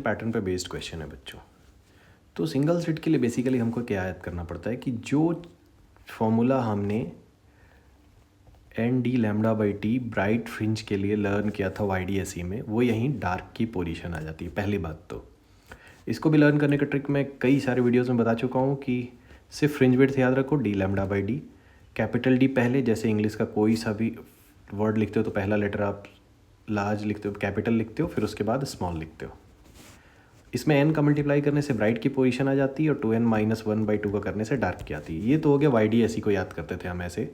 Pattern पे based question है बच्चों। तो सिंगल स्लिट के लिए बेसिकली हमको क्या याद करना पड़ता है कि जो फॉर्मूला हमने n d lambda by t bright fringe के लिए लर्न किया था YDSE में, वो यहीं डार्क की पोजीशन आ जाती है। पहली बात तो इसको भी लर्न करने का ट्रिक मैं कई सारे वीडियोस में बता चुका हूँ कि सिर्फ फ्रिंज विड्थ याद रखो, D lambda by D, capital D पहले, जैसे इंग्लिश का कोई सा भी वर्ड लिखते हो तो पहला लेटर आप लार्ज लिखते हो, कैपिटल लिखते हो, फिर उसके बाद स्मॉल लिखते हो। इसमें n का मल्टीप्लाई करने से ब्राइट की पोजीशन आ जाती है और 2n-1/2 का करने से डार्क की आती है। ये तो हो गया YDSE को याद करते थे हम ऐसे।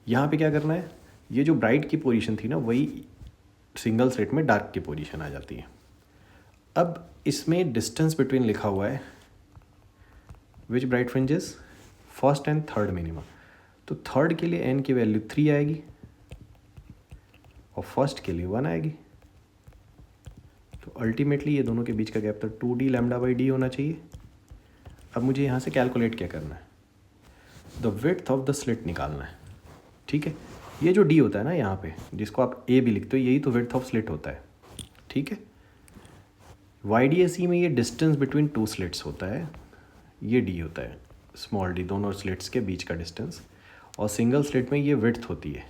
यहाँ पे क्या करना है, ये जो ब्राइट की पोजीशन थी ना, वही सिंगल स्लिट में डार्क की पोजीशन आ जाती है। अब इसमें डिस्टेंस बिटवीन लिखा हुआ है which bright fringes, first and third minimum. तो थर्ड के लिए n की वैल्यू 3 आएगी और फर्स्ट के लिए 1 आएगी। तो अल्टीमेटली ये दोनों के बीच का गैप तो 2d लैम्डा बाई डी होना चाहिए। अब मुझे यहाँ से कैलकुलेट क्या करना है, the width of the slit निकालना है। ठीक है, ये जो d होता है ना यहाँ पे, जिसको आप a भी लिखते हो, यही तो विड्थ ऑफ स्लिट होता है। ठीक है, YDSE में ये डिस्टेंस बिटवीन टू स्लिट्स होता है, ये d होता है, स्मॉल d, दोनों स्लिट्स के बीच का डिस्टेंस। और सिंगल स्लिट में ये विड्थ होती है,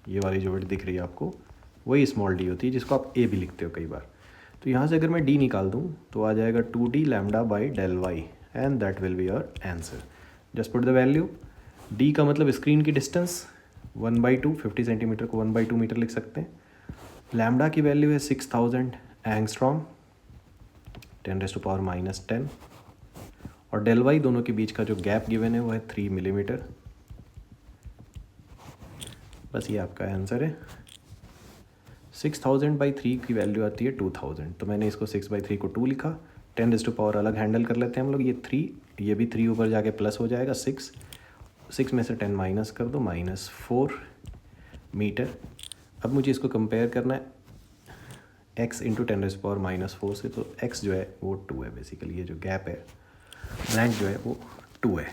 ये वाली जो विड्थ दिख रही है आपको, वही स्मॉल d होती है, जिसको आप a भी लिखते हो कई बार। तो यहाँ से अगर मैं d निकाल दूँ तो आ जाएगा 2d lambda by del y and that will be your answer. Just put the value. d का मतलब स्क्रीन की डिस्टेंस 1/2, 50 सेंटीमीटर को 1/2 मीटर लिख सकते हैं। लैम्डा की वैल्यू है 6000 एंगस्ट्रॉम, 10⁻⁻10। और डेल वाई, दोनों के बीच का जो गैप गिवन है वो है 3 मिलीमीटर। बस ये आपका आंसर है। 6000/3 की वैल्यू आती है 2000, तो मैंने इसको 6/3 को 2 लिखा। 10⁻⁻, अलग हैंडल कर लेते हैं हम लोग। ये 3, ये भी 3 ऊपर जाके प्लस हो जाएगा 6 में से 10 माइनस कर दो, -4 मीटर। अब मुझे इसको कंपेयर करना है x इंटू 10⁻⁻4 से, तो x जो है वो 2 है बेसिकली। ये जो गैप है, ब्लैंक जो है वो 2 है।